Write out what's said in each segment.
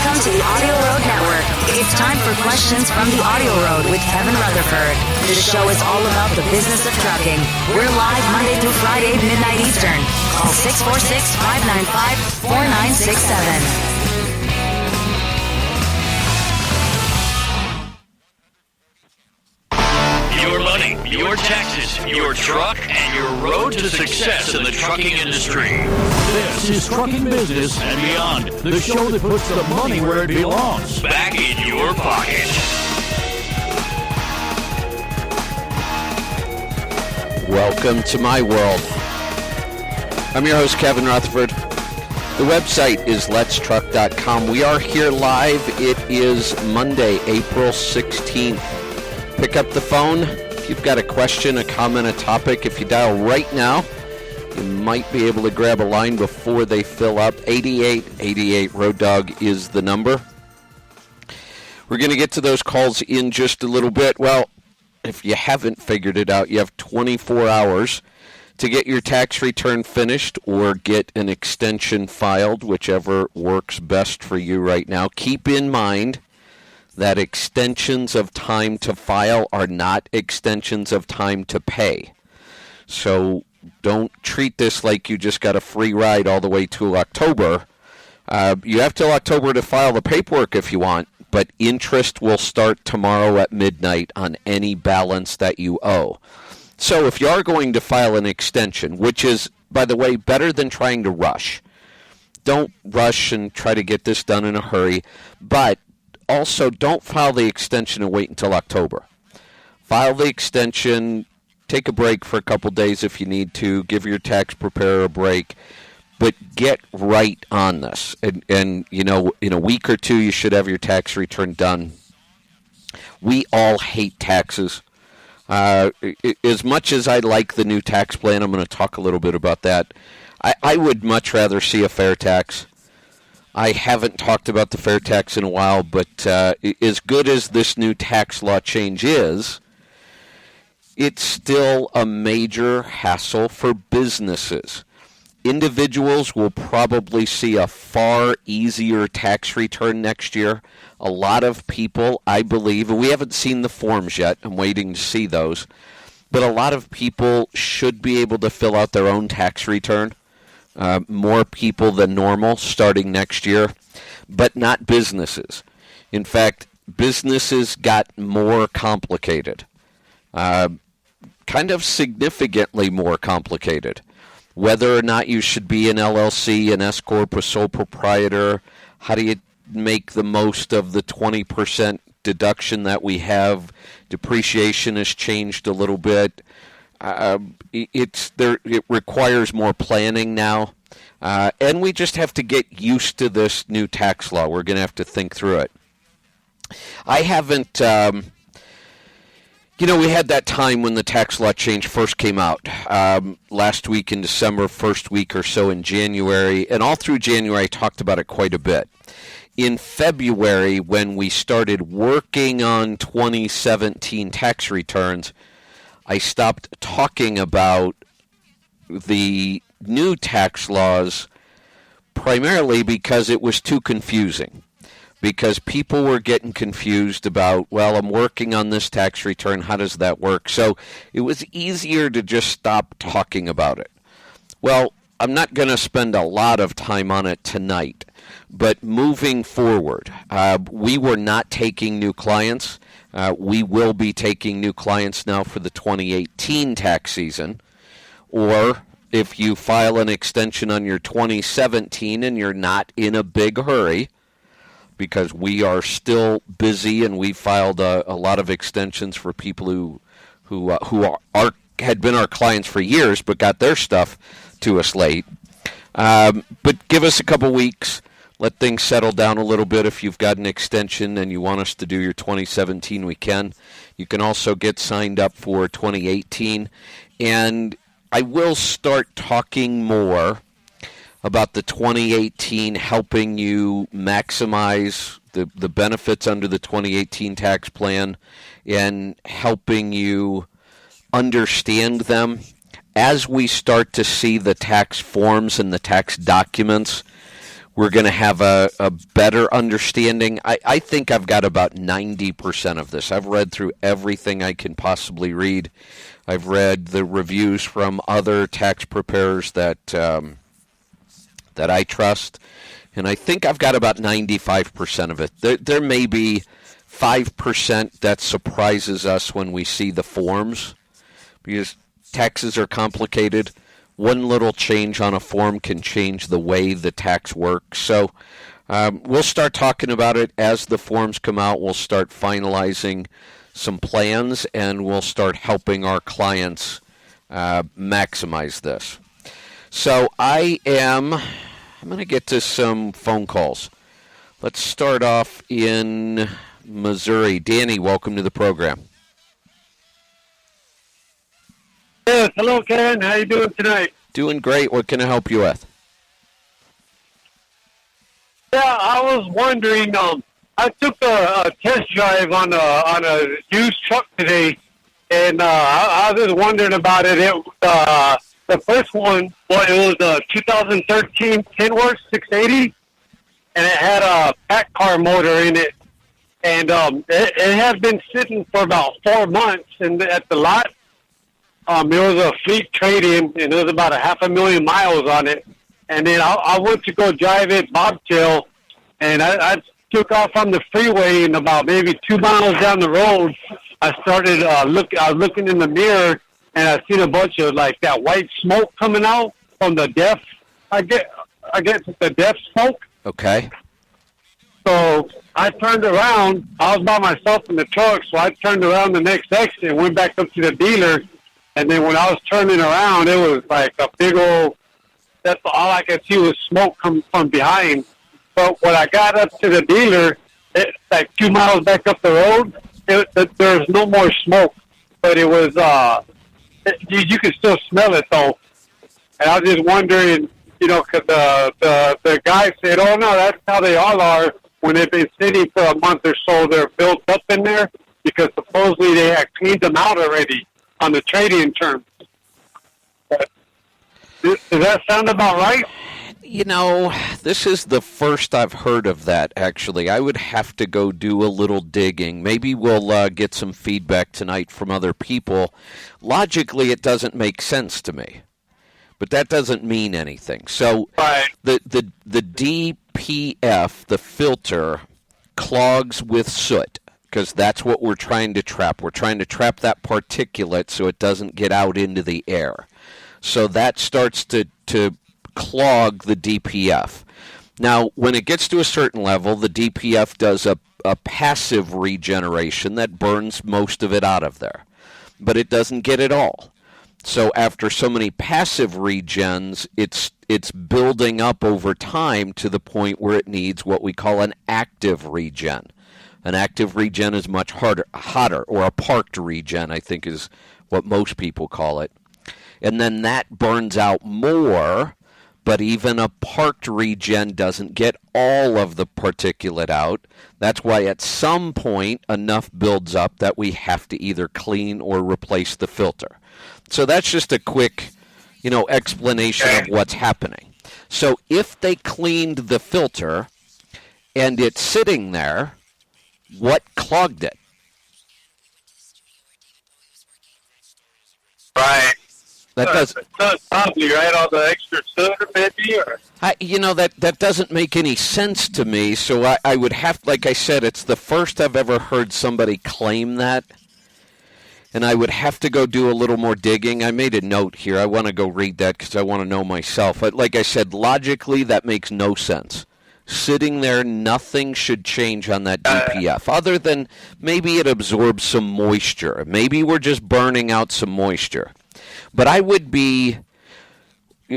Welcome to the AudioRoad Network. It's time for questions from the AudioRoad with Kevin Rutherford. The show is all about the business of trucking. We're live Monday through Friday, midnight Eastern. Call 646-595-4967. Your money, your taxes, your truck, and your road to success in the trucking industry. This is Trucking Business and Beyond, the show that puts the money where it belongs. Back in your pocket. Welcome to my world. I'm your host, Kevin Rutherford. The website is letstruck.com. We are here live. It is Monday, April 16th. Pick up the phone if you've got a question, a comment, a topic. If you dial right now, you might be able to grab a line before they fill up. 8888 Road Dog is the number. We're going to get to those calls in just a little bit. Well, if you haven't figured it out, you have 24 hours to get your tax return finished or get an extension filed, whichever works best for you right now. Keep in mind that extensions of time to file are not extensions of time to pay. So don't treat this like you just got a free ride all the way to October. You have till October to file the paperwork if you want, but interest will start tomorrow at midnight on any balance that you owe. So if you are going to file an extension, which is, by the way, better than trying to rush. Don't rush and try to get this done in a hurry, but also, don't file the extension and wait until October. File the extension, take a break for a couple days if you need to, give your tax preparer a break, but get right on this. And you know, in a week or two, you should have your tax return done. We all hate taxes. As much as I like the new tax plan, I'm going to talk a little bit about that. I would much rather see a fair tax. I haven't talked about the fair tax in a while, but as good as this new tax law change is, it's still a major hassle for businesses. Individuals will probably see a far easier tax return next year. A lot of people, I believe, and we haven't seen the forms yet, I'm waiting to see those, but a lot of people should be able to fill out their own tax return. More people than normal starting next year, but not businesses. In fact, businesses got more complicated, kind of significantly more complicated. Whether or not you should be an LLC, an S-Corp, a sole proprietor, how do you make the most of the 20% deduction that we have? Depreciation has changed a little bit. It requires more planning now, and we just have to get used to this new tax law. We're going to have to think through it. I haven't, we had that time when the tax law change first came out, last week in December, first week or so in January, and all through January I talked about it quite a bit. In February, when we started working on 2017 tax returns, I stopped talking about the new tax laws primarily because it was too confusing. Because people were getting confused about, well, I'm working on this tax return, how does that work? So it was easier to just stop talking about it. Well, I'm not going to spend a lot of time on it tonight, but moving forward, we were not taking new clients. We will be taking new clients now for the 2018 tax season. Or if you file an extension on your 2017 and you're not in a big hurry, because we are still busy and we filed a lot of extensions for people who had been our clients for years but got their stuff to us late. But give us a couple weeks. Let things settle down a little bit. If you've got an extension and you want us to do your 2017, we can. You can also get signed up for 2018. And I will start talking more about the 2018, helping you maximize the benefits under the 2018 tax plan and helping you understand them. As we start to see the tax forms and the tax documents, we're going to have a better understanding. I think I've got about 90% of this. I've read through everything I can possibly read. I've read the reviews from other tax preparers that I trust, and I think I've got about 95% of it. There may be 5% that surprises us when we see the forms, because taxes are complicated. One little change on a form can change the way the tax works. So we'll start talking about it as the forms come out. We'll start finalizing some plans, and we'll start helping our clients maximize this. So I'm going to get to some phone calls. Let's start off in Missouri. Danny, welcome to the program. Yes, hello, Ken. How you doing tonight? Doing great. What can I help you with? Yeah, I was wondering. I took a test drive on a used truck today, and I was just wondering about it. The first one, well, it was a 2013 Kenworth 680, and it had a pack car motor in it, and it had been sitting for about 4 months at the lot. It was a fleet trade-in, and there was about 500,000 miles on it. And then I went to go drive it bobtail, and I took off on the freeway, and about maybe 2 miles down the road, I started I was looking in the mirror, and I seen a bunch of like that white smoke coming out from the DEF. I guess it's the DEF smoke. Okay. So I turned around. I was by myself in the truck, so I turned around the next exit and went back up to the dealer. And then when I was turning around, it was like a big old, that's all I could see was smoke coming from behind. But when I got up to the dealer, like 2 miles back up the road, there was no more smoke. But it was, you could still smell it though. And I was just wondering, because the guy said, oh no, that's how they all are. When they've been sitting for a month or so, they're built up in there because supposedly they had cleaned them out already on the trading terms. Does that sound about right? This is the first I've heard of that, actually. I would have to go do a little digging. Maybe we'll get some feedback tonight from other people. Logically, it doesn't make sense to me, but that doesn't mean anything. So right. the DPF, the filter, clogs with soot, because that's what we're trying to trap. We're trying to trap that particulate so it doesn't get out into the air. So that starts to clog the DPF. Now, when it gets to a certain level, the DPF does a passive regeneration that burns most of it out of there. But it doesn't get it all. So after so many passive regens, it's building up over time to the point where it needs what we call an active regen. An active regen is much hotter, or a parked regen, I think is what most people call it. And then that burns out more, but even a parked regen doesn't get all of the particulate out. That's why at some point enough builds up that we have to either clean or replace the filter. So that's just a quick, explanation of what's happening. So if they cleaned the filter and it's sitting there, what clogged it? Right. That does probably right, all the extra soda maybe, or that doesn't make any sense to me. So I would have, like I said, it's the first I've ever heard somebody claim that, and I would have to go do a little more digging. I made a note here. I want to go read that because I want to know myself. But like I said, logically that makes no sense. Sitting there, nothing should change on that DPF other than maybe it absorbs some moisture. Maybe we're just burning out some moisture. But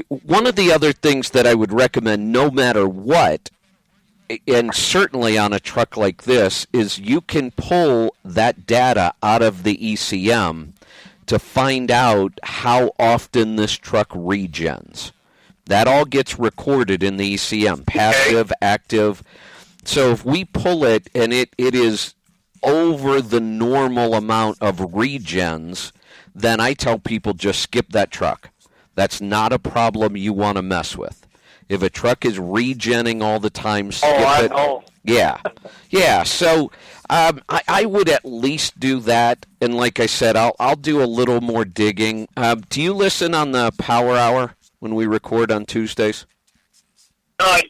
one of the other things that I would recommend no matter what, and certainly on a truck like this, is you can pull that data out of the ECM to find out how often this truck regens. That all gets recorded in the ECM, passive, active. So if we pull it and it is over the normal amount of regens, then I tell people just skip that truck. That's not a problem you want to mess with. If a truck is regenning all the time, skip it. Oh. Yeah. So I would at least do that. And like I said, I'll do a little more digging. Do you listen on the Power Hour when we record on Tuesdays? Yes.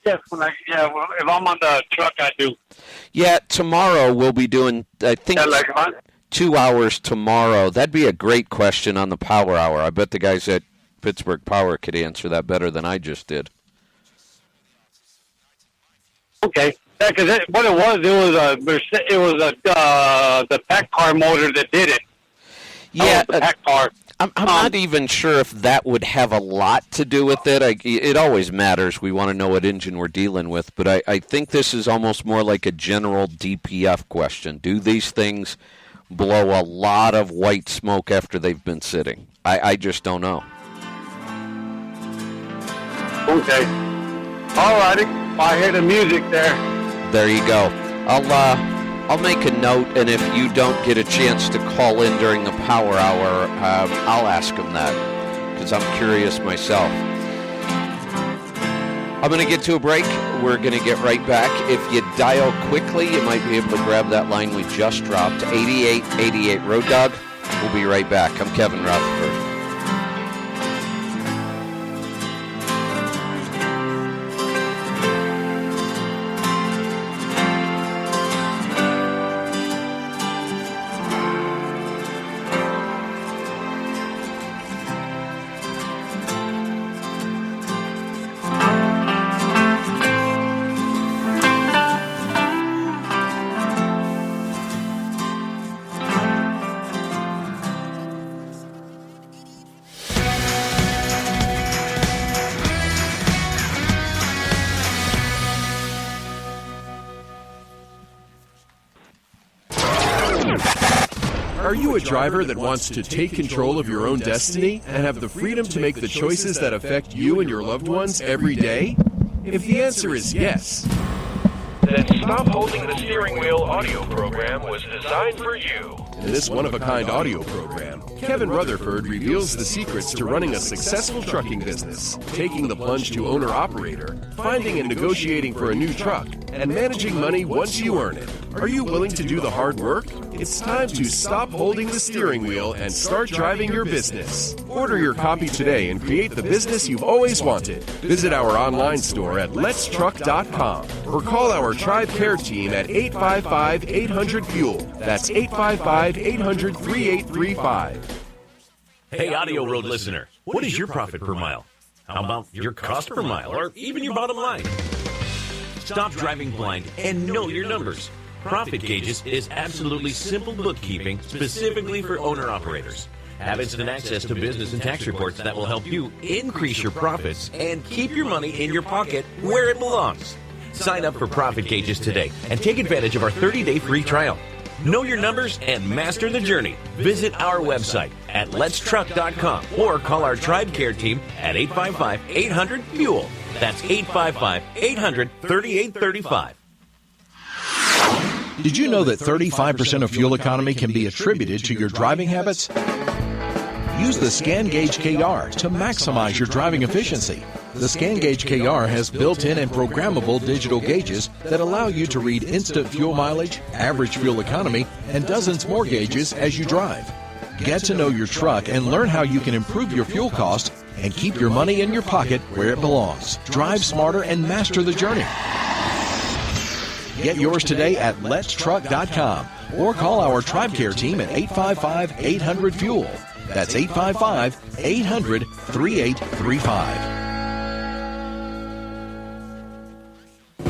If I'm on the truck, I do. Yeah. Tomorrow we'll be doing. I think 2 hours tomorrow. That'd be a great question on the Power Hour. I bet the guys at Pittsburgh Power could answer that better than I just did. Okay. Yeah, because what it was the pack car motor that did it. Yeah, the pack car. I'm not even sure if that would have a lot to do with it. It always matters. We want to know what engine we're dealing with. But I think this is almost more like a general DPF question. Do these things blow a lot of white smoke after they've been sitting? I just don't know. Okay. All righty. I hear the music there. There you go. I'll make a note, and if you don't get a chance to call in during the Power Hour, I'll ask them that, because I'm curious myself. I'm going to get to a break. We're going to get right back. If you dial quickly, you might be able to grab that line we just dropped, 8888 Road Dog. We'll be right back. I'm Kevin Rutherford. Are you a driver that wants to take control of your own destiny and have the freedom to make the choices that affect you and your loved ones every day? If the answer is yes, then Stop Holding the Steering Wheel audio program was designed for you. in this one-of-a-kind audio program, Kevin Rutherford reveals the secrets to running a successful trucking business, taking the plunge to owner-operator, finding and negotiating for a new truck, and managing money once you earn it. Are you willing to do the hard work? It's time to stop holding the steering wheel and start driving your business. Order your copy today and create the business you've always wanted. Visit our online store at letstruck.com or call our TribeCare Team at 855-800-FUEL. That's 855-800-3835. Hey, AudioRoad listener, what is your profit per mile? How about your cost per mile, or even your bottom line? Stop driving blind and know your numbers. Profit Gauges is absolutely simple bookkeeping specifically for owner-operators. Have instant access to business and tax reports that will help you increase your profits and keep your money in your pocket where it belongs. Sign up for Profit Gauges today and take advantage of our 30-day free trial. Know your numbers and master the journey. Visit our website at letstruck.com or call our TribeCare Team at 855-800-FUEL. That's 855-800-3835. Did you know that 35% of fuel economy can be attributed to your driving habits? Use the Scan Gauge KR to maximize your driving efficiency. The Scan Gauge KR has built-in and programmable digital gauges that allow you to read instant fuel mileage, average fuel economy, and dozens more gauges as you drive. Get to know your truck and learn how you can improve your fuel cost and keep your money in your pocket where it belongs. Drive smarter and master the journey. Get yours today at letstruck.com or call our TribeCare Team at 855-800-FUEL. That's 855-800-3835.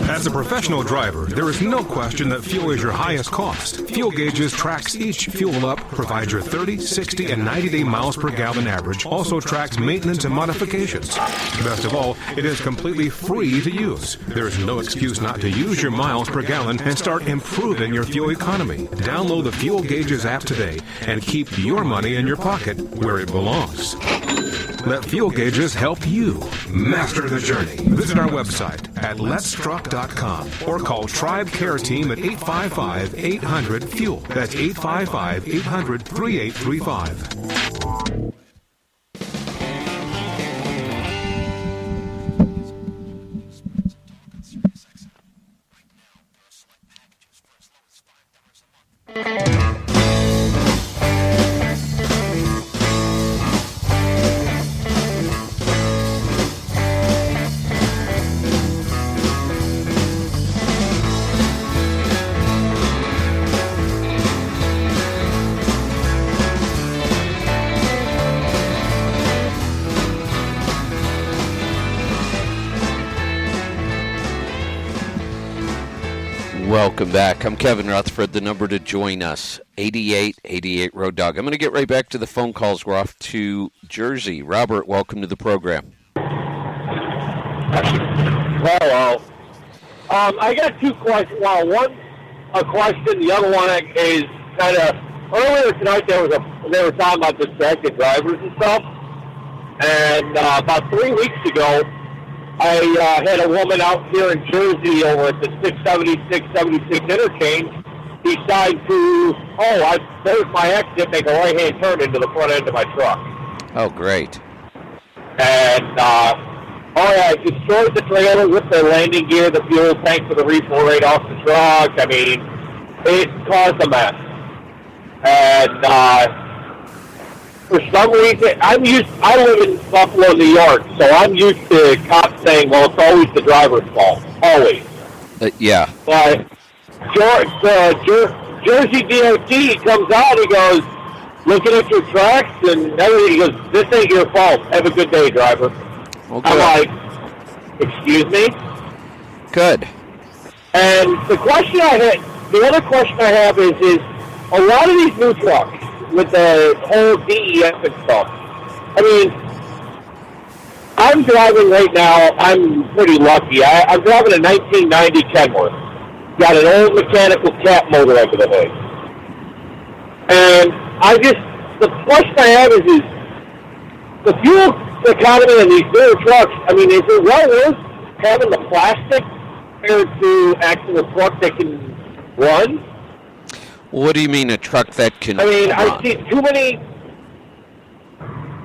As a professional driver, there is no question that fuel is your highest cost. Fuel Gauges tracks each fuel up, provides your 30, 60, and 90-day miles per gallon average, also tracks maintenance and modifications. Best of all, it is completely free to use. There is no excuse not to use your miles per gallon and start improving your fuel economy. Download the Fuel Gauges app today and keep your money in your pocket where it belongs. Let Fuel Gauges help you master the journey. Visit our website at letstruck.com or call TribeCare Team at 855-800-FUEL. That's 855-800-3835. Welcome back. I'm Kevin Rutherford. The number to join us, 8888 Road Dog. I'm going to get right back to the phone calls. We're off to Jersey. Robert, welcome to the program. Hello. I got two questions. Well, one a question. The other one is kind of earlier tonight. They were talking about distracted drivers and stuff. And about 3 weeks ago, I had a woman out here in Jersey over at the 676 interchange decide to, there's my exit, make a right-hand turn into the front end of my truck. Oh, great. And, I destroyed the trailer with the landing gear, the fuel tank for the refill right off the truck. I mean, it caused a mess. And, for some reason, I live in Buffalo, New York, so I'm used to cops saying, well, it's always the driver's fault. Always. Yeah. But Jersey DOT comes out, he goes, looking at your tracks and everything, he goes, this ain't your fault. Have a good day, driver. Okay. I'm like, excuse me? Good. And the other question I have is a lot of these new trucks, with the whole DEF and stuff. I mean, I'm driving right now. I'm pretty lucky. I'm driving a 1990 Kenworth. Got an old mechanical cat motor over the hood. And the question I have is the fuel economy in these newer trucks. I mean, is it well worth having the plastic compared to actual truck that can run? What do you mean a truck that can I mean, run? I see too many...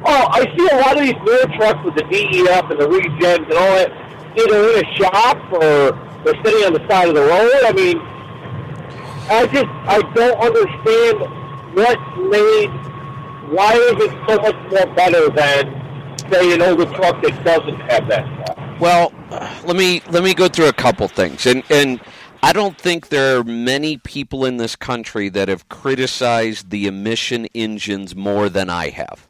I see a lot of these newer trucks with the DEF and the regens and all that, either in a shop or they're sitting on the side of the road. I mean, I don't understand why is it so much more better than, say, an older truck that doesn't have that stuff? Well, let me go through a couple things. And I don't think there are many people in this country that have criticized the emission engines more than I have.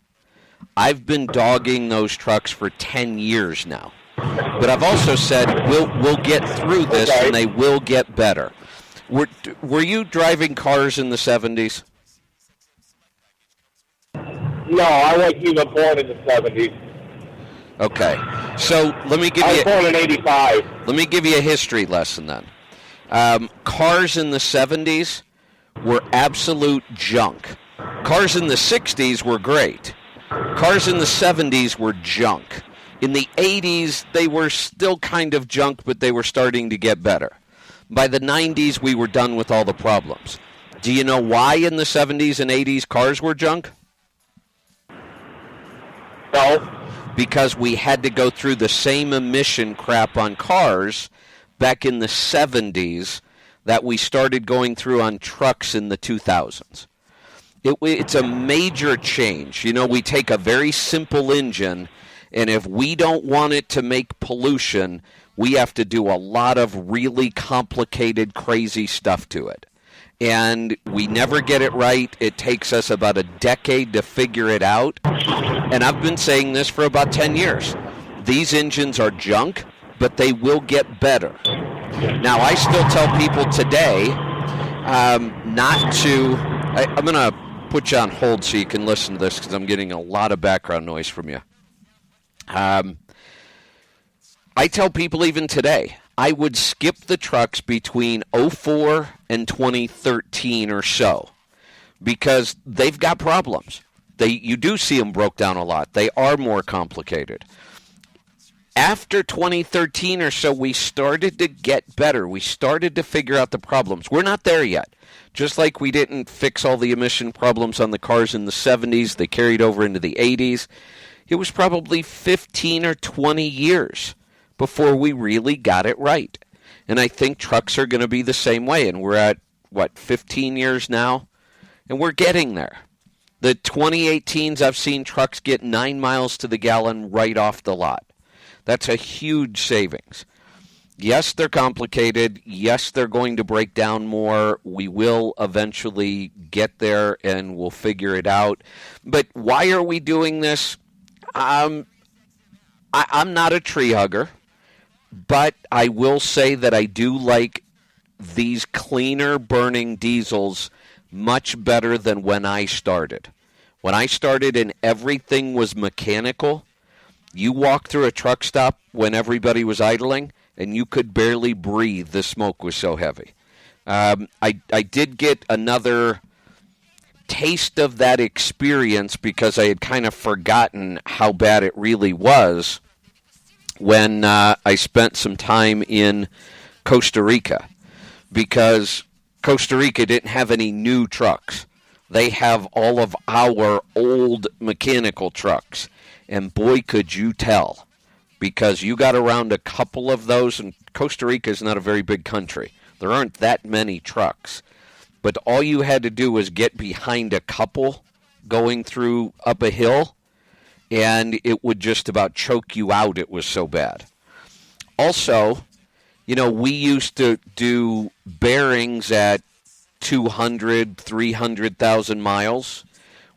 I've been dogging those trucks for 10 years now. But I've also said we'll get through this and they will get better. Were you driving cars in the 70s? No, I wasn't even born in the 70s. Okay. So let me give you... I was born in 85. Let me give you a history lesson then. Cars in the 70s were absolute junk. Cars in the 60s were great. Cars in the 70s were junk. In the 80s, they were still kind of junk, but they were starting to get better. By the 90s, we were done with all the problems. Do you know why in the 70s and 80s cars were junk? No. Because we had to go through the same emission crap on cars back in the 70s that we started going through on trucks in the 2000s. It's a major change. You know, we take a very simple engine, and if we don't want it to make pollution, we have to do a lot of really complicated, crazy stuff to it. And we never get it right. It takes us about a decade to figure it out. And I've been saying this for about 10 years. These engines are junk, but they will get better. Now, I still tell people today not to... I'm going to put you on hold so you can listen to this because I'm getting a lot of background noise from you. I tell people even today, I would skip the trucks between 04 and 2013 or so because they've got problems. You do see them broke down a lot. They are more complicated. After 2013 or so, we started to get better. We started to figure out the problems. We're not there yet. Just like we didn't fix all the emission problems on the cars in the 70s, they carried over into the 80s. It was probably 15 or 20 years before we really got it right. And I think trucks are going to be the same way. And we're at, 15 years now? And we're getting there. The 2018s, I've seen trucks get 9 miles to the gallon right off the lot. That's a huge savings. Yes, they're complicated. Yes, they're going to break down more. We will eventually get there and we'll figure it out. But why are we doing this? I'm not a tree hugger, but I will say that I do like these cleaner burning diesels much better than when I started. When I started and everything was mechanical, you walked through a truck stop when everybody was idling, and you could barely breathe. The smoke was so heavy. I did get another taste of that experience because I had kind of forgotten how bad it really was when I spent some time in Costa Rica, because Costa Rica didn't have any new trucks. They have all of our old mechanical trucks, and boy, could you tell, because you got around a couple of those, and Costa Rica is not a very big country. There aren't that many trucks, but all you had to do was get behind a couple going through up a hill, and it would just about choke you out. It was so bad. Also, you know, we used to do bearings at 200, 300,000 miles.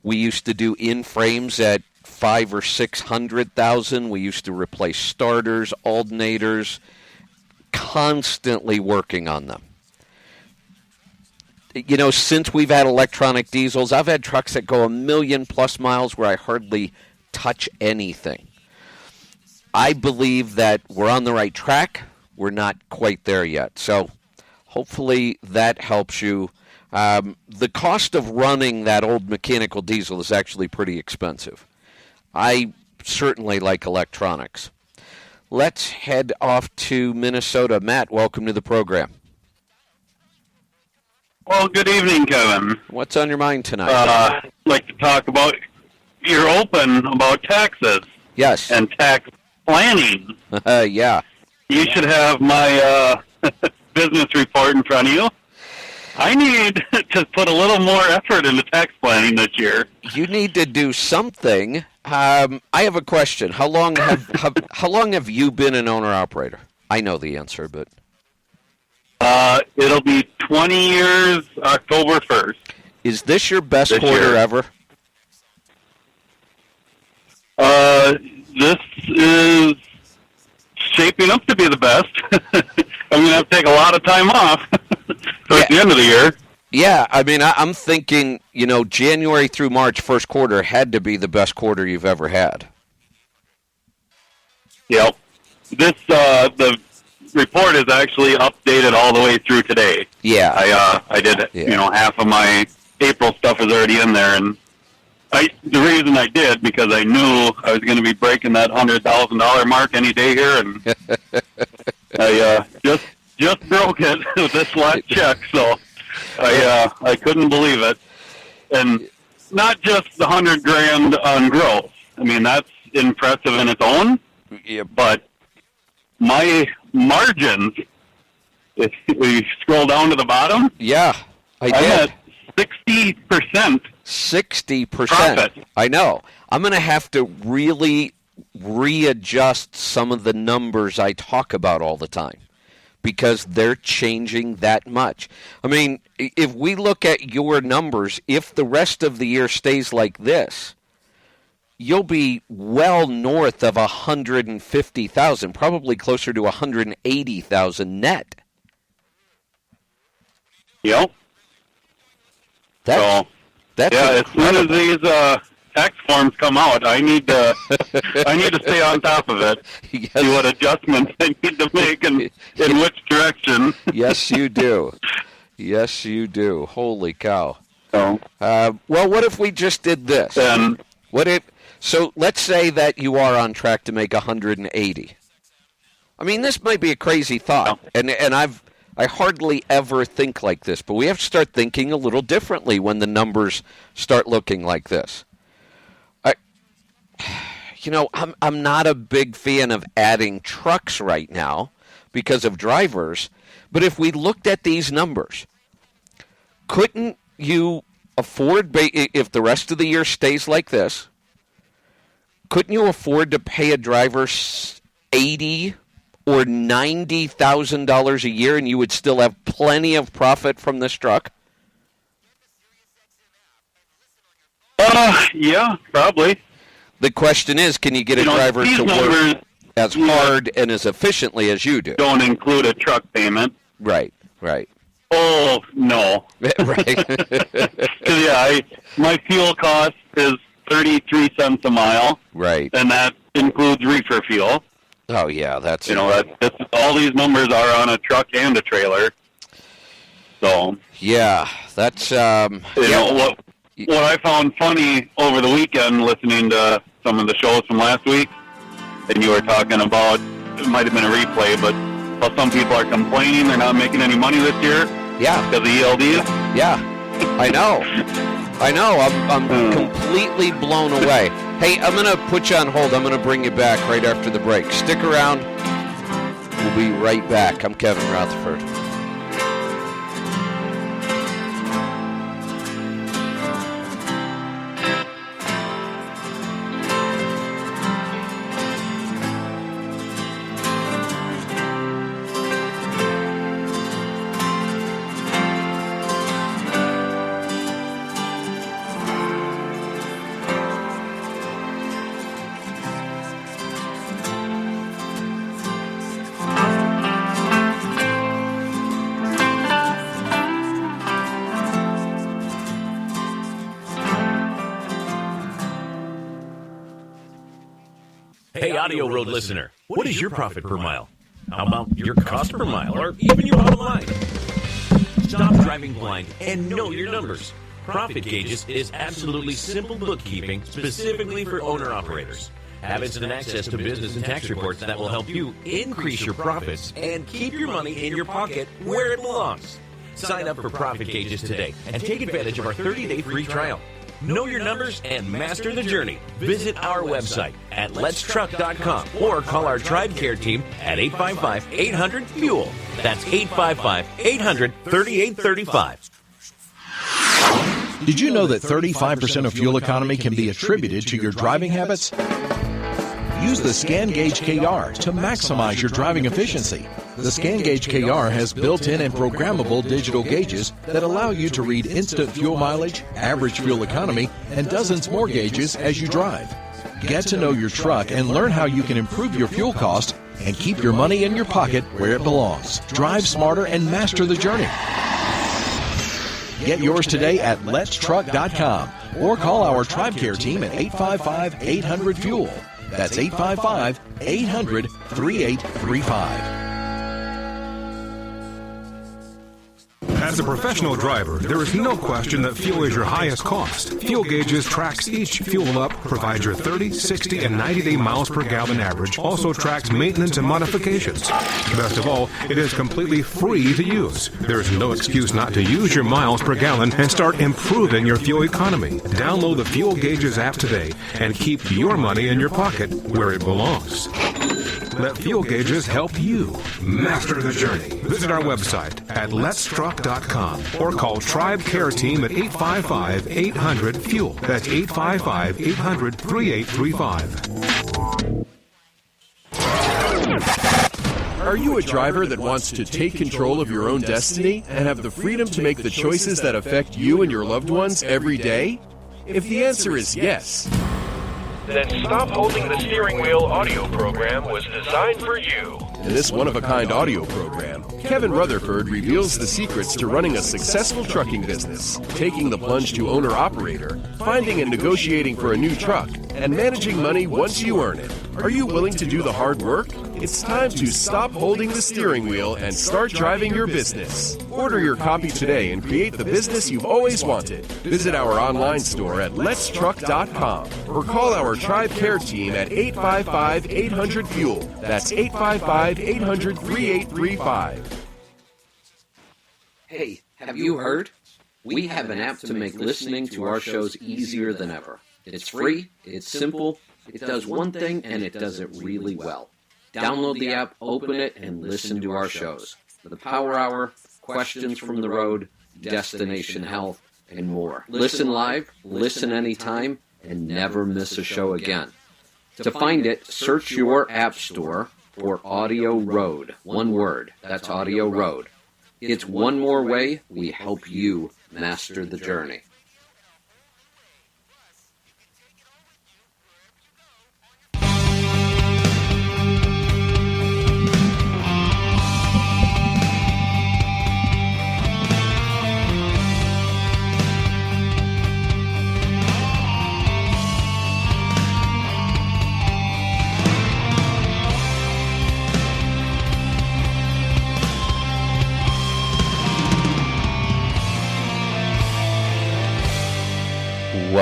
We used to do in-frames at 500,000 or 600,000. We used to replace starters, alternators, constantly working on them. You know, since we've had electronic diesels, I've had trucks that go 1,000,000+ miles where I hardly touch anything. I believe that we're on the right track. We're not quite there yet. So hopefully that helps you. The cost of running that old mechanical diesel is actually pretty expensive. I certainly like electronics. Let's head off to Minnesota. Matt, welcome to the program. Well, good evening, Kevin. What's on your mind tonight? I'd like to talk about, you're open about taxes. Yes. And tax planning. Yeah. You should have my business report in front of you. I need to put a little more effort into tax planning this year. You need to do something. I have a question. How long have you been an owner-operator? I know the answer, but... It'll be 20 years, October 1st. Is this your best quarter ever? This is shaping up to be the best. I'm going to have to take a lot of time off towards the end of the year. Yeah, I mean, I'm thinking, you know, January through March, first quarter, had to be the best quarter you've ever had. Yep. The report is actually updated all the way through today. Yeah. I did, you know, half of my April stuff is already in there, and the reason I did, because I knew I was going to be breaking that $100,000 mark any day here, and I just broke it with this last check, so I couldn't believe it. And not just the $100,000 on growth. I mean, that's impressive in its own. Yeah. But my margins, if we scroll down to the bottom, yeah, I'm at 60%. 60%. Profit. I know. I'm going to have to really readjust some of the numbers I talk about all the time, because they're changing that much. I mean, if we look at your numbers, if the rest of the year stays like this, you'll be well north of 150,000, probably closer to 180,000 net. Yep. That's as soon as these tax forms come out, I need to stay on top of it. Yes. See what adjustments I need to make and in which direction. Yes, you do. Yes, you do. Holy cow. So, well, what if we just did this? So let's say that you are on track to make 180. I mean, this might be a crazy thought, and I hardly ever think like this, but we have to start thinking a little differently when the numbers start looking like this. I'm not a big fan of adding trucks right now because of drivers, but if we looked at these numbers, couldn't you afford, if the rest of the year stays like this, couldn't you afford to pay a driver $80,000 or $90,000 a year, and you would still have plenty of profit from this truck? Yeah, probably. The question is, can you get a driver to work as hard and as efficiently as you do? Don't include a truck payment. Right. Right. Oh, no. Right. 'Cause, my fuel cost is 33 cents a mile. Right. And that includes reefer fuel. Oh, yeah, that's... That's all these numbers are on a truck and a trailer. So... Yeah, that's... what I found funny over the weekend listening to some of the shows from last week, and you were talking about, it might have been a replay, but how some people are complaining they're not making any money this year. Yeah. Because of ELDs. Yeah, I know. I'm completely blown away. Hey, I'm going to put you on hold. I'm going to bring you back right after the break. Stick around. We'll be right back. I'm Kevin Rutherford. Hey, AudioRoad listener, what is your profit per mile? How about your cost per mile, or even your bottom line? Stop driving blind and know your numbers. Profit Gauges is absolutely simple bookkeeping specifically for owner-operators. Habits and access to business and tax reports that will help you increase your profits and keep your money in your pocket where it belongs. Sign up for Profit Gauges today and take advantage of our 30-day free trial. Know your numbers and master the journey. Visit our website at letstruck.com or call our TribeCare team at 855-800-FUEL. That's 855-800-3835. Did you know that 35% of fuel economy can be attributed to your driving habits? Use the Scan Gauge KR to maximize your driving efficiency. The Scan Gauge KR has built-in and programmable digital gauges that allow you to read instant fuel mileage, average fuel economy, and dozens more gauges as you drive. Get to know your truck and learn how you can improve your fuel cost and keep your money in your pocket where it belongs. Drive smarter and master the journey. Get yours today at letstruck.com or call our TribeCare team at 855-800-FUEL. That's 855-800-3835. As a professional driver, there is no question that fuel is your highest cost. Fuel Gauges tracks each fuel up, provides your 30, 60, and 90-day miles per gallon average, also tracks maintenance and modifications. Best of all, it is completely free to use. There is no excuse not to use your miles per gallon and start improving your fuel economy. Download the Fuel Gauges app today and keep your money in your pocket where it belongs. Let Fuel Gauges help you master the journey. Visit our website at letstruck.com or call TribeCare Team at 855-800-FUEL. That's 855-800-3835. Are you a driver that wants to take control of your own destiny and have the freedom to make the choices that affect you and your loved ones every day? If the answer is yes, Then Stop Holding the Steering Wheel audio program was designed for you. in this one-of-a-kind audio program, Kevin Rutherford reveals the secrets to running a successful trucking business, taking the plunge to owner-operator, finding and negotiating for a new truck, and managing money once you earn it. Are you willing to do the hard work? It's time to stop holding the steering wheel and start driving your business. Order your copy today and create the business you've always wanted. Visit our online store at letstruck.com or call our TribeCare team at 855-800-FUEL. That's 855-800-3835. Hey, have you heard? We have an app to make listening to our shows easier than ever. It's free, it's simple, it does one thing, and it does it really well. Download the app, open it, and listen to our shows. The Power Hour, Questions from the Road, Destination Health, and more. Listen live, listen anytime, and never miss a show again. To find it, search your app store for AudioRoad. One word, that's AudioRoad. It's one more way we help you master the journey.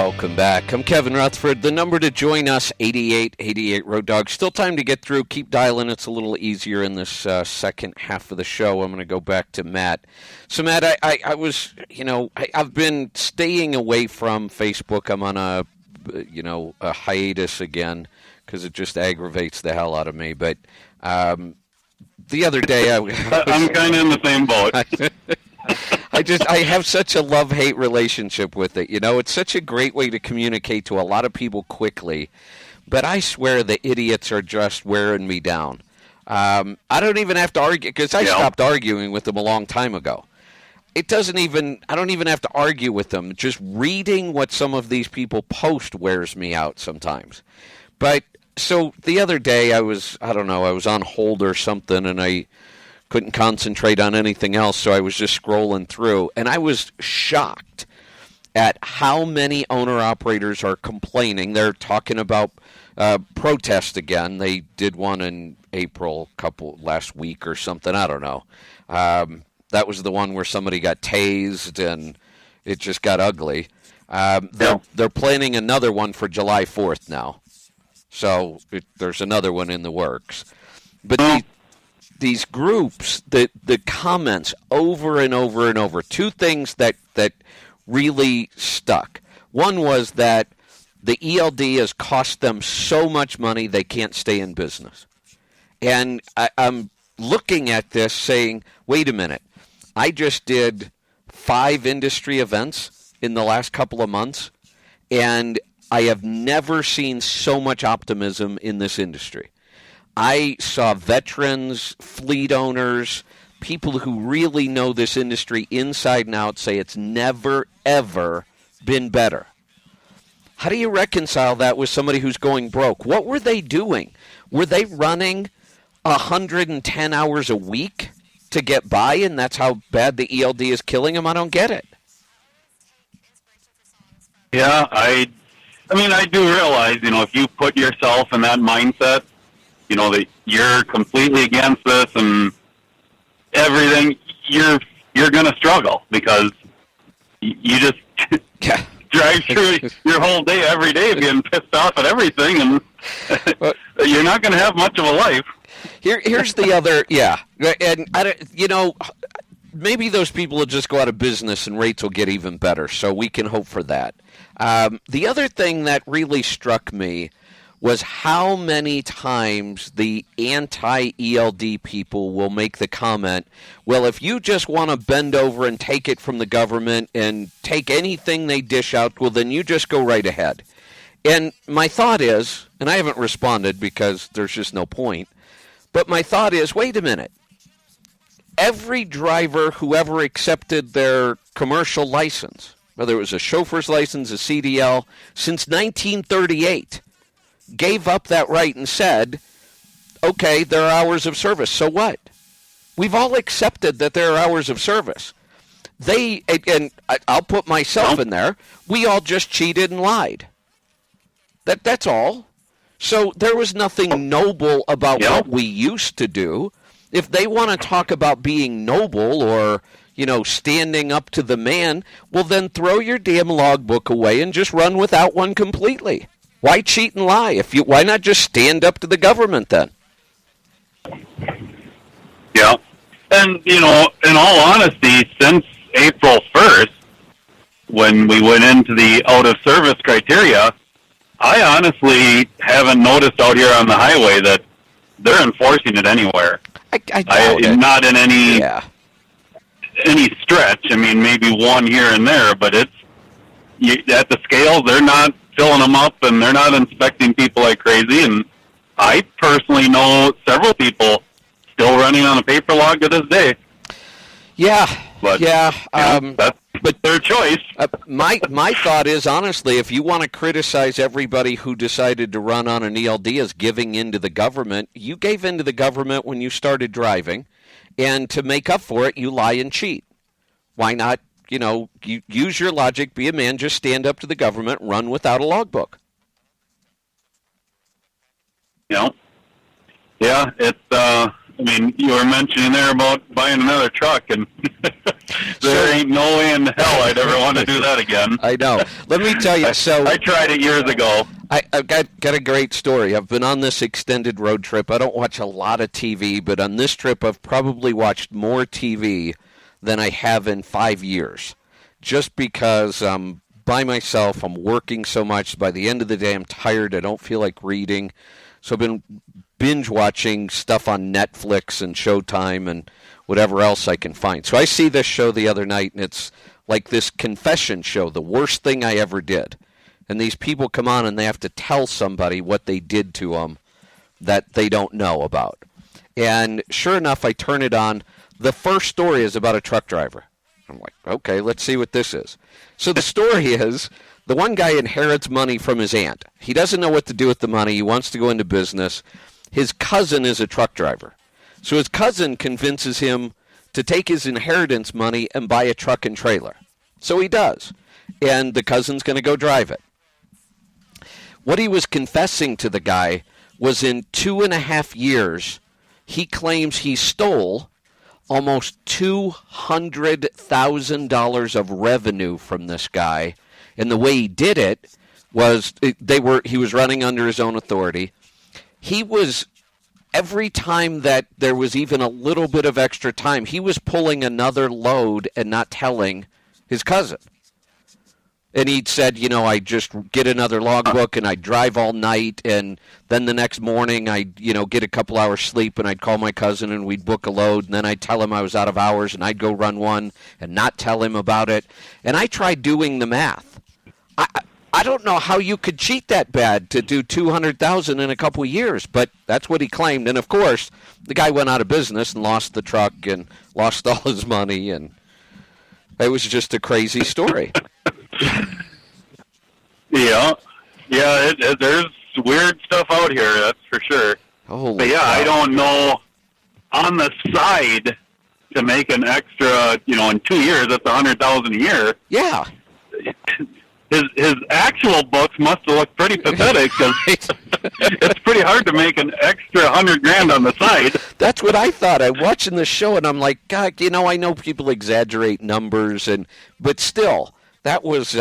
Welcome back. I'm Kevin Rutherford. The number to join us, 8888 Road Dog. Still time to get through. Keep dialing. It's a little easier in this second half of the show. I'm going to go back to Matt. So, Matt, I was, I've been staying away from Facebook. I'm on a hiatus again because it just aggravates the hell out of me. But the other day I'm kind of in the same boat. I have such a love-hate relationship with it. It's such a great way to communicate to a lot of people quickly. But I swear the idiots are just wearing me down. I don't even have to argue because I stopped arguing with them a long time ago. I don't even have to argue with them. Just reading what some of these people post wears me out sometimes. But so the other day I was on hold or something and I couldn't concentrate on anything else, so I was just scrolling through, and I was shocked at how many owner-operators are complaining. They're talking about protest again. They did one in April, last week or something. I don't know. That was the one where somebody got tased, and it just got ugly. They're planning another one for July 4th now, so there's another one in the works. But these groups, the comments over and over and over, two things that really stuck. One was that the ELD has cost them so much money they can't stay in business. And I'm looking at this saying, wait a minute, I just did 5 industry events in the last couple of months, and I have never seen so much optimism in this industry. I saw veterans, fleet owners, people who really know this industry inside and out say it's never, ever been better. How do you reconcile that with somebody who's going broke? What were they doing? Were they running 110 hours a week to get by, and that's how bad the ELD is killing them? I don't get it. Yeah, I do realize, if you put yourself in that mindset, that you're completely against this and everything, you're going to struggle because you just drive through your whole day every day being pissed off at everything, and you're not going to have much of a life. Here's the other, and maybe those people will just go out of business and rates will get even better, so we can hope for that. The other thing that really struck me was how many times the anti-ELD people will make the comment, well, if you just want to bend over and take it from the government and take anything they dish out, well, then you just go right ahead. And my thought is, and I haven't responded because there's just no point, but my thought is, wait a minute. Every driver who ever accepted their commercial license, whether it was a chauffeur's license, a CDL, since 1938, gave up that right and said, okay, there are hours of service. So what? We've all accepted that there are hours of service. And I'll put myself in there, we all just cheated and lied. That's all. So there was nothing noble about what we used to do. If they want to talk about being noble or, standing up to the man, well, then throw your damn logbook away and just run without one completely. Why cheat and lie? Why not just stand up to the government then? Yeah. And, in all honesty, since April 1st, when we went into the out-of-service criteria, I honestly haven't noticed out here on the highway that they're enforcing it anywhere. I doubt it. Not in any stretch. I mean, maybe one here and there, but at the scales, they're not filling them up, and they're not inspecting people like crazy. And I personally know several people still running on a paper log to this day. But that's their choice. My thought is, honestly, if you want to criticize everybody who decided to run on an ELD as giving in to the government, you gave in to the government when you started driving, and to make up for it, you lie and cheat. Why not? You use your logic, be a man, just stand up to the government, run without a logbook. Yeah, it's, you were mentioning there about buying another truck, and There ain't no way in hell I'd ever want to do that again. I know. Let me tell you. I tried it years ago. I've got a great story. I've been on this extended road trip. I don't watch a lot of TV, but on this trip I've probably watched more TV than I have in 5 years. Just because I'm by myself, I'm working so much. By the end of the day, I'm tired. I don't feel like reading. So I've been binge watching stuff on Netflix and Showtime and whatever else I can find. So I see this show the other night, and it's like this confession show, the worst thing I ever did. And these people come on and they have to tell somebody what they did to them that they don't know about. And sure enough, I turn it on. The first story is about a truck driver. I'm like, okay, let's see what this is. So the story is the one guy inherits money from his aunt. He doesn't know what to do with the money. He wants to go into business. His cousin is a truck driver. So his cousin convinces him to take his inheritance money and buy a truck and trailer. So he does. And the cousin's going to go drive it. What he was confessing to the guy was in 2.5 years, he claims he stole almost $200,000 of revenue from this guy. And the way he did it was he was running under his own authority. He was, every time that there was even a little bit of extra time, he was pulling another load and not telling his cousin. And he'd said, I just get another logbook and I'd drive all night, and then the next morning I'd, get a couple hours sleep and I'd call my cousin and we'd book a load, and then I'd tell him I was out of hours and I'd go run one and not tell him about it. And I tried doing the math. I don't know how you could cheat that bad to do $200,000 in a couple of years, but that's what he claimed. And of course, the guy went out of business and lost the truck and lost all his money, and it was just a crazy story. Yeah, there's weird stuff out here, that's for sure. But yeah, I don't know. On the side, to make an extra, in 2 years, that's $100,000 a year. Yeah. His actual books must have looked pretty pathetic, because it's pretty hard to make an extra $100,000 on the side. That's what I thought. I'm watching the show and I'm like, God, I know people exaggerate numbers, but still, that was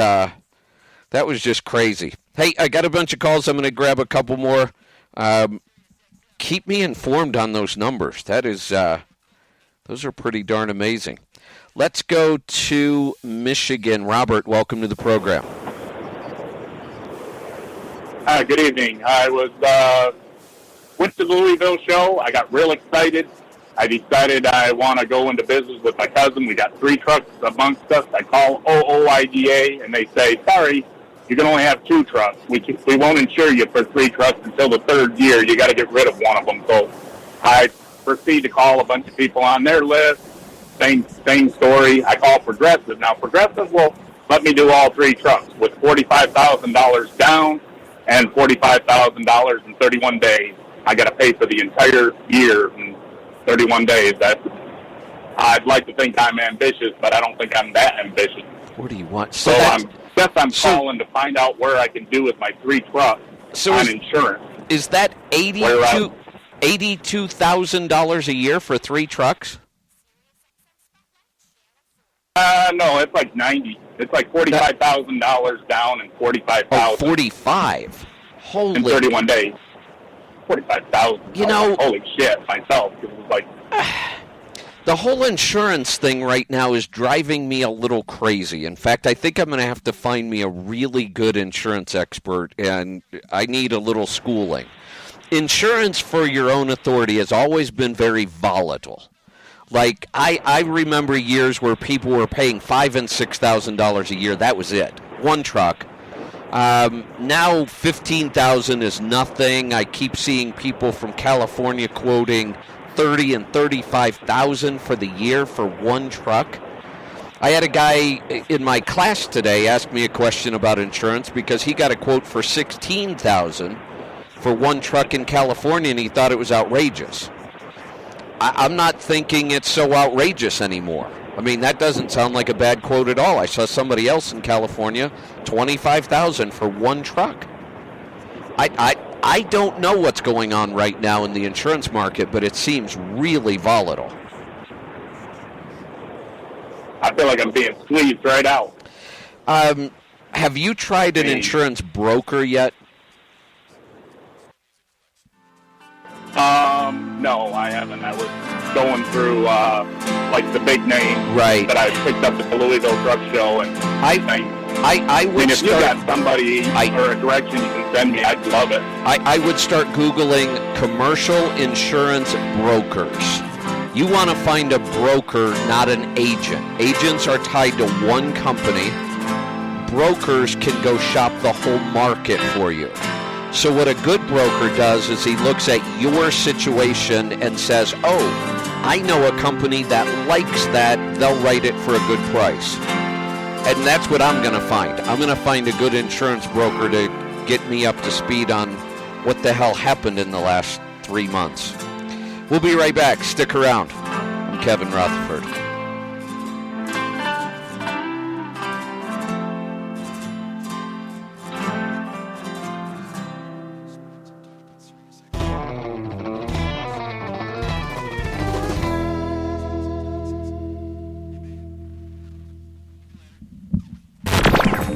just crazy. Hey, I got a bunch of calls. I'm going to grab a couple more. Keep me informed on those numbers. Those are pretty darn amazing. Let's go to Michigan. Robert, welcome to the program. Hi, good evening. I went to the Louisville show. I got real excited. I decided I want to go into business with my cousin. We got 3 trucks amongst us. I call OOIDA, and they say, sorry, you can only have 2 trucks. We won't insure you for 3 trucks until the 3rd year. You got to get rid of one of them. So I proceed to call a bunch of people on their list. Same story. I call Progressive. Now, Progressive will let me do all 3 trucks with $45,000 down and $45,000 in 31 days. I got to pay for the entire year in 31 days. I'd like to think I'm ambitious, but I don't think I'm that ambitious. What do you want? So I'm calling to find out where I can do with my 3 trucks on insurance. Is that $82,000 a year for 3 trucks? No, it's like 90. It's like $45,000 down and $45,000. Oh, 45. Holy. In 31 days. 45,000. Holy shit, myself. It was like. The whole insurance thing right now is driving me a little crazy. In fact, I think I'm going to have to find me a really good insurance expert, and I need a little schooling. Insurance for your own authority has always been very volatile. Like, I remember years where people were paying $5,000 and $6,000 a year. That was it. One truck. Now $15,000 is nothing. I keep seeing people from California quoting $30,000 and $35,000 for the year for one truck. I had a guy in my class today ask me a question about insurance because he got a quote for $16,000 for one truck in California, and he thought it was outrageous. I'm not thinking it's so outrageous anymore. I mean, that doesn't sound like a bad quote at all. I saw somebody else in California, $25,000 for one truck. I don't know what's going on right now in the insurance market, but it seems really volatile. I I feel like I'm being squeezed right out. Have you tried an insurance broker yet? No, I haven't. I was going through like the big name that I picked up at the Louisville Truck Show, and I would if you got somebody or a direction you can send me, I'd love it. I would start Googling commercial insurance brokers. You want to find a broker, not an agent. Agents are tied to one company. Brokers can go shop the whole market for you. So what a good broker does is he looks at your situation and says, oh, I know a company that likes that. They'll write it for a good price. And that's what I'm going to find. I'm going to find a good insurance broker to get me up to speed on what the hell happened in the last 3 months. We'll be right back. Stick around. I'm Kevin Rutherford.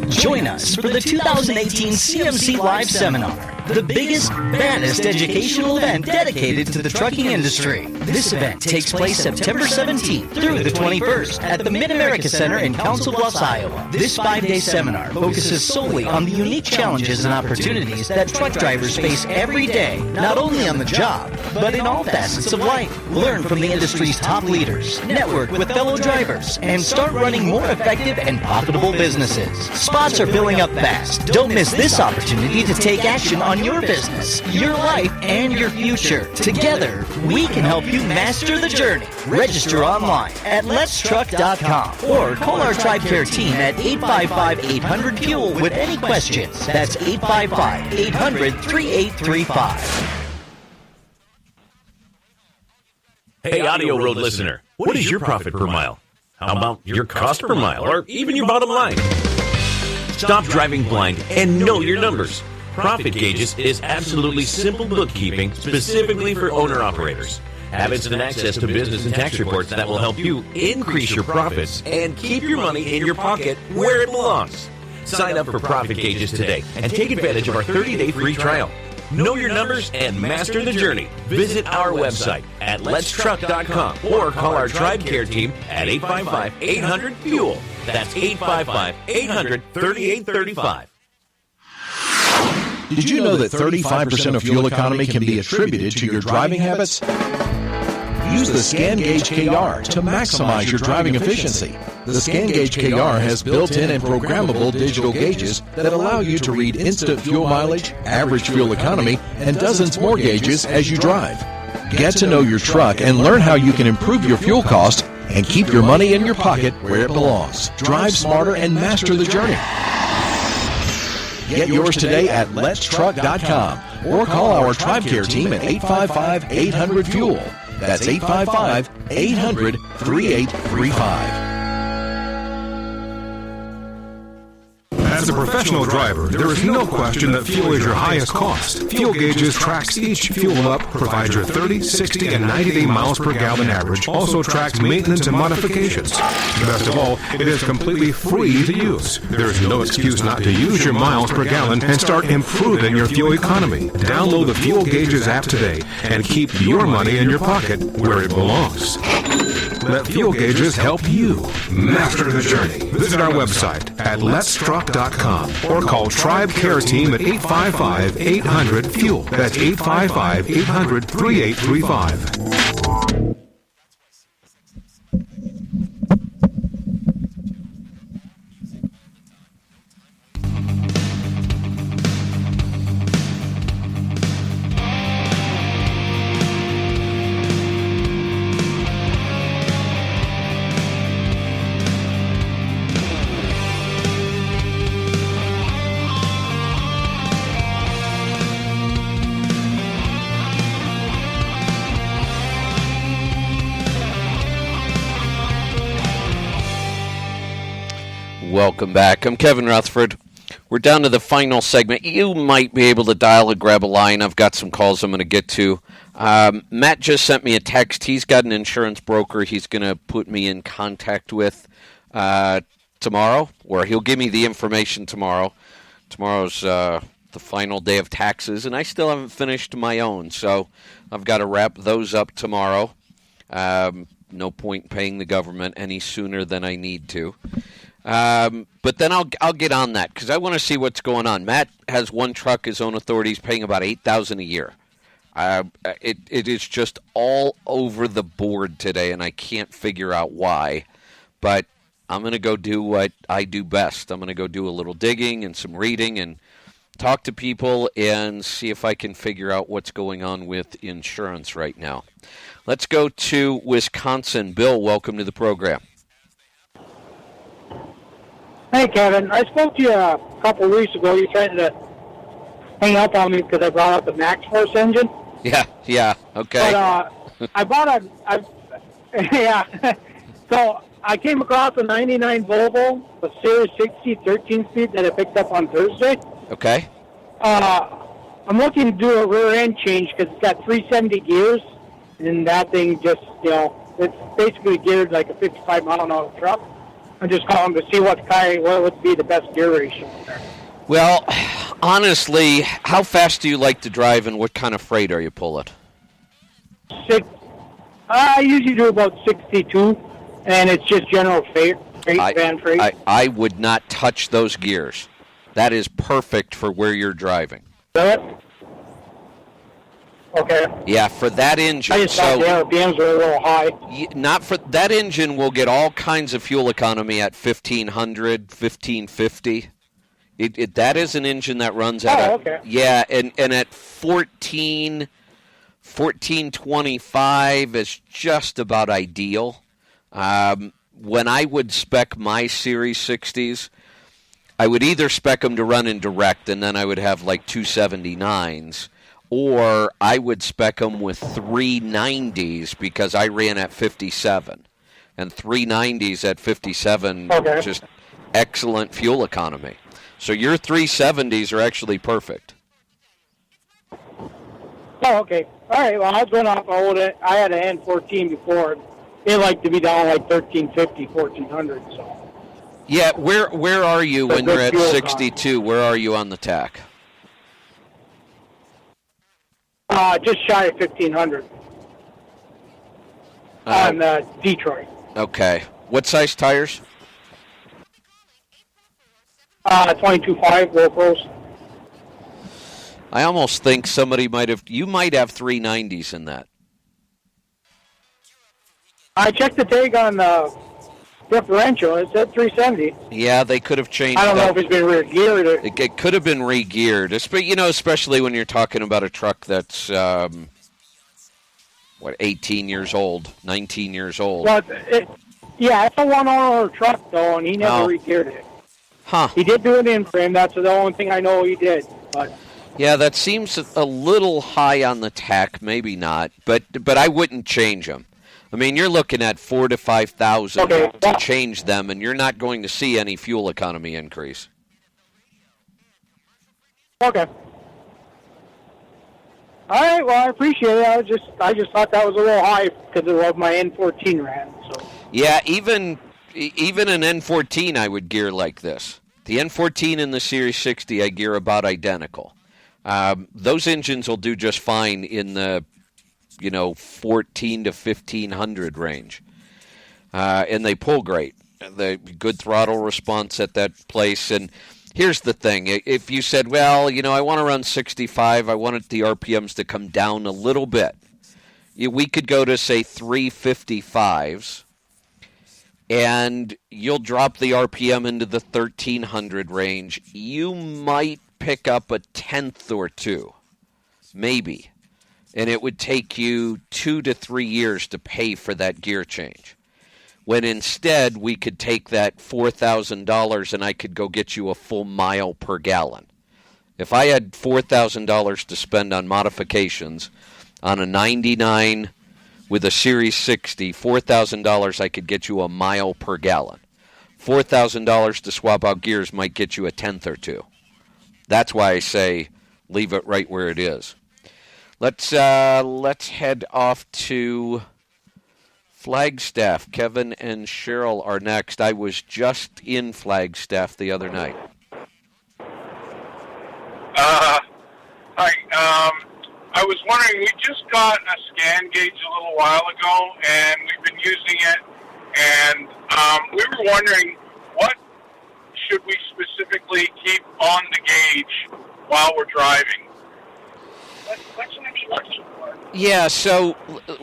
Join us for the 2018 CMC Live Seminar, the biggest, baddest educational event dedicated to the trucking industry. This event takes place September 17th through the 21st at the Mid-America Center in Council Bluffs, Iowa. This 5-day seminar focuses solely on the unique challenges and opportunities that truck drivers face every day, not only on the job, but in all facets of life. Learn from the industry's top leaders, network with fellow drivers, and start running more effective and profitable businesses. Spots are filling up fast. Don't miss this opportunity to take action on your business, your life, and your future. Together, we can help you master the journey. Register online at letstruck.com or call our TribeCare team at 855-800-FUEL with any questions. That's 855-800-3835. Hey, AudioRoad listener, what is your profit per mile? How about your cost per mile, or even your bottom line? Stop driving blind and know your numbers. Profit Gauges is absolutely simple bookkeeping specifically for owner-operators. Have instant access to business and tax reports that will help you increase your profits and keep your money in your pocket where it belongs. Sign up for Profit Gauges today and take advantage of our 30-day free trial. Know your numbers and master the journey. Visit our website at letstruck.com or call our TribeCare team at 855-800-FUEL. That's 855-800-3835. Did you know that 35% of fuel economy can be attributed to your driving habits? Use the Scan Gauge KR to maximize your driving efficiency. The Scan Gauge KR has built-in and programmable digital gauges that allow you to read instant fuel mileage, average fuel economy, and dozens more gauges as you drive. Get to know your truck and learn how you can improve your fuel cost and keep your money in your pocket where it belongs. Drive smarter and master the journey. Get yours today at letstruck.com or call our TribeCare team at 855-800-FUEL. That's 855-800-3835. As a professional driver, there is no question that fuel is your highest cost. Fuel Gauges tracks each fuel up, provides your 30, 60, and 90-day miles per gallon average, also tracks maintenance and modifications. Best of all, it is completely free to use. There is no excuse not to use your miles per gallon and start improving your fuel economy. Download the Fuel Gauges app today and keep your money in your pocket where it belongs. Let Fuel Gauges help you master the journey. Visit our website at letstruck.com or call TribeCare Team at 855-800-FUEL. That's 855-800-3835. Welcome back. I'm Kevin Rutherford. We're down to the final segment. You might be able to dial or grab a line. I've got some calls I'm going to get to. Matt just sent me a text. He's got an insurance broker he's going to put me in contact with. tomorrow, or he'll give me the information tomorrow. Tomorrow's the final day of taxes, and I still haven't finished my own, so I've got to wrap those up tomorrow. No point in paying the government any sooner than I need to. But then I'll get on that because I want to see what's going on. Matt has one truck, his own authority. He's paying about $8,000 a year. It is just all over the board today, and I can't figure out why. But I'm going to go do what I do best. I'm going to go do a little digging and some reading and talk to people and see if I can figure out what's going on with insurance right now. Let's go to Wisconsin. Bill, welcome to the program. Hey, Kevin. I spoke to you a couple of weeks ago. You tried to hang up on me because I brought up the Max Force engine. Yeah, okay. But I bought yeah. So I came across a 99 Volvo, a Series 60 13-speed that I picked up on Thursday. Okay. I'm looking to do a rear end change because it's got 370 gears, and that thing just, it's basically geared like a 55-mile-an-hour truck. I'm just calling to see what would be the best gear ratio there. Well, honestly, how fast do you like to drive, and what kind of freight are you pulling? I usually do about 62, and it's just general freight, van freight. I would not touch those gears. That is perfect for where you're driving. Okay. Yeah, for that engine. I just thought the RPMs were a little high. Not for that engine will get all kinds of fuel economy at 1,500, 1,550. That is an engine that runs at okay. Yeah, and at 1425 is just about ideal. When I would spec my Series 60s, I would either spec them to run in direct, and then I would have like 279s, or I would spec them with 390s because I ran at 57. And 390s at 57, just excellent fuel economy. So your 370s are actually perfect. Oh, okay. All right, well, I was going off I had an N14 before. They like to be down like 1,350, 1,400, so. Yeah, where are you when you're at 62? Where are you on the TAC? Just shy of 1,500 on Detroit. Okay. What size tires? 22.5 GoPros. I almost think you might have 390s in that. I checked the tag on the differential. It said 370. Yeah, they could have changed. I don't know if it's been re-geared. It could have been re-geared, especially when you're talking about a truck that's 18 years old, 19 years old. Well, it's a one-owner truck though, and he never re-geared it. Huh? He did do it in frame. That's the only thing I know he did. But yeah, that seems a little high on the TAC. Maybe not, but I wouldn't change them. I mean, you're looking at 4,000 to 5,000 to change them, and you're not going to see any fuel economy increase. Okay. All right. Well, I appreciate it. I just thought that was a little high because of what my N14 ran. So. Yeah, even an N14 I would gear like this. The N14 and the Series 60 I gear about identical. Those engines will do just fine in the 14 to 1,500 range. And they pull great. The good throttle response at that place. And here's the thing. If you said, well, I want to run 65, I wanted the RPMs to come down a little bit. We could go to, say, 355s, and you'll drop the RPM into the 1,300 range. You might pick up a tenth or two, maybe. And it would take you 2 to 3 years to pay for that gear change. When instead, we could take that $4,000 and I could go get you a full mile per gallon. If I had $4,000 to spend on modifications on a 99 with a Series 60, $4,000 I could get you a mile per gallon. $4,000 to swap out gears might get you a tenth or two. That's why I say leave it right where it is. Let's head off to Flagstaff. Kevin and Cheryl are next. I was just in Flagstaff the other night. Hi. I was wondering, we just got a scan gauge a little while ago, and we've been using it, and we were wondering, what should we specifically keep on the gauge while we're driving? What should I be looking for? Yeah, so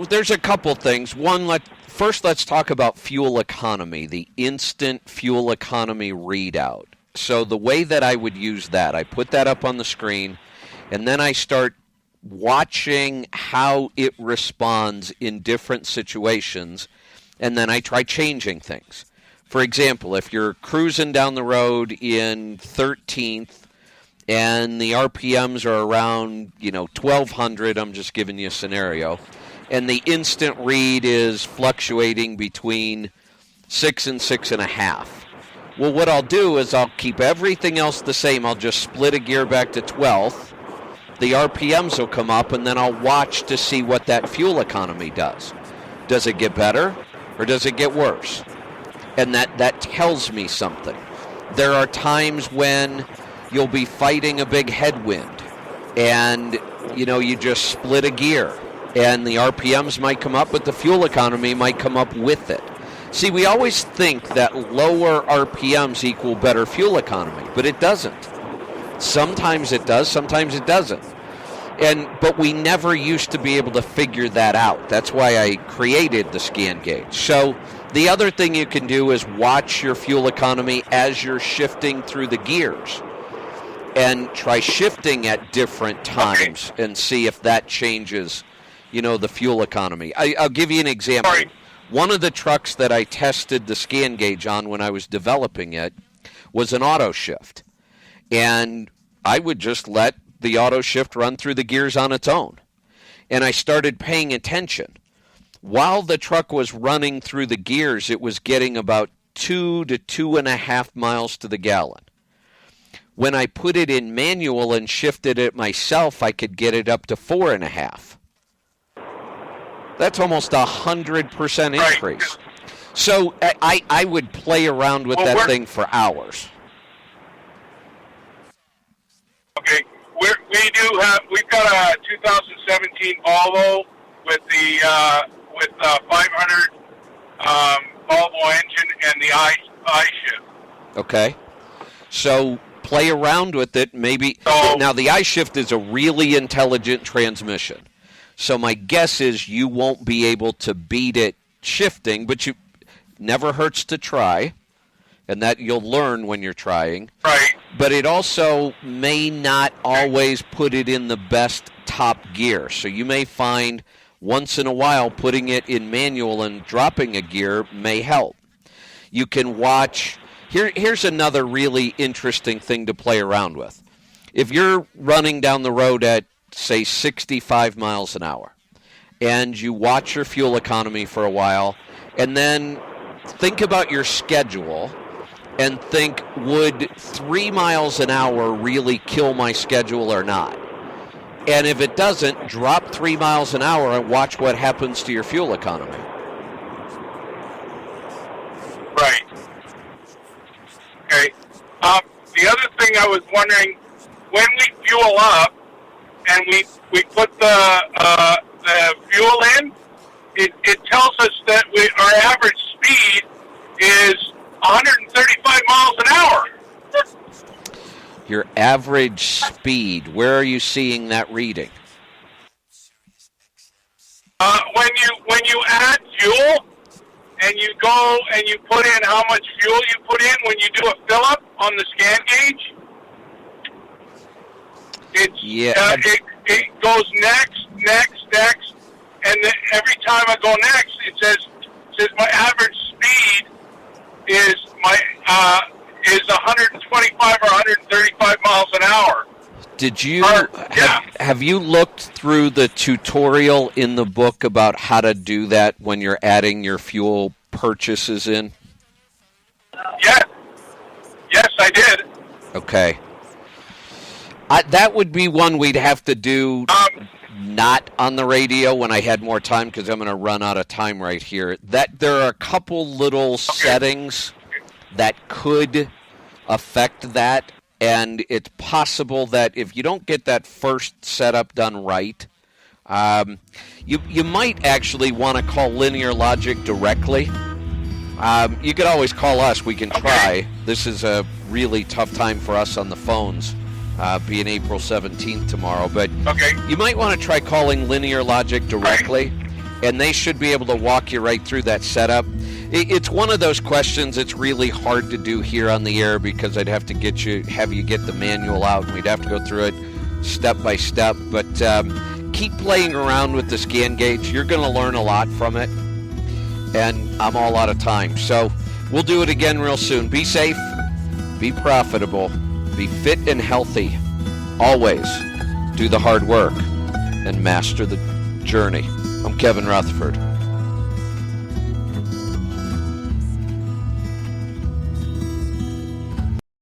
there's a couple things. One, first let's talk about fuel economy, the instant fuel economy readout. So the way that I would use that, I put that up on the screen, and then I start watching how it responds in different situations, and then I try changing things. For example, if you're cruising down the road in 13th and the RPMs are around, 1,200, I'm just giving you a scenario, and the instant read is fluctuating between 6 and 6.5. Well, what I'll do is I'll keep everything else the same. I'll just split a gear back to 12th. The RPMs will come up, and then I'll watch to see what that fuel economy does. Does it get better, or does it get worse? And that tells me something. There are times when you'll be fighting a big headwind, and, you just split a gear, and the RPMs might come up, but the fuel economy might come up with it. See, we always think that lower RPMs equal better fuel economy, but it doesn't. Sometimes it does, sometimes it doesn't. But we never used to be able to figure that out. That's why I created the scan gauge. So the other thing you can do is watch your fuel economy as you're shifting through the gears. And try shifting at different times and see if that changes, the fuel economy. I'll give you an example. Sorry. One of the trucks that I tested the scan gauge on when I was developing it was an auto shift. And I would just let the auto shift run through the gears on its own. And I started paying attention. While the truck was running through the gears, it was getting about 2 to 2.5 miles to the gallon. When I put it in manual and shifted it myself, I could get it up to 4.5. That's almost 100% increase. So I would play around with that thing for hours. Okay, we've got a 2017 Volvo with the 500 Volvo engine and the I shift. Okay, so play around with it. Maybe now the I shift is a really intelligent transmission. So my guess is you won't be able to beat it shifting, but you never hurts to try, and that you'll learn when you're trying. Right. But it also may not always put it in the best top gear. So you may find once in a while putting it in manual and dropping a gear may help. You can watch. Here's another really interesting thing to play around with. If you're running down the road at, say, 65 miles an hour, and you watch your fuel economy for a while, and then think about your schedule and think, would 3 miles an hour really kill my schedule or not? And if it doesn't, drop 3 miles an hour and watch what happens to your fuel economy. Right. Okay. The other thing I was wondering, when we fuel up and we put the fuel in, it tells us that our average speed is 135 miles an hour. Your average speed, where are you seeing that reading? When you add fuel and you go and you put in how much fuel you put in when you do a fill up on the scan gauge, it goes next, and then every time I go next, it says my average speed is 125 or 135 miles an hour. Did you have you looked through the tutorial in the book about how to do that when you're adding your fuel purchases in? Yes, I did. Okay. That would be one we'd have to do not on the radio when I had more time, because I'm going to run out of time right here, that there are a couple little settings that could affect that, and it's possible that if you don't get that first setup done right, you might actually want to call Linear Logic directly. You could always call us. We can try. This is a really tough time for us on the phones, being April 17th tomorrow. But you might want to try calling Linear Logic directly, and they should be able to walk you right through that setup. It's one of those questions that's really hard to do here on the air, because I'd have to have you get the manual out, and we'd have to go through it step by step. But keep playing around with the scan gauge. You're going to learn a lot from it. And I'm all out of time. So we'll do it again real soon. Be safe, be profitable, be fit and healthy. Always do the hard work and master the journey. I'm Kevin Rutherford.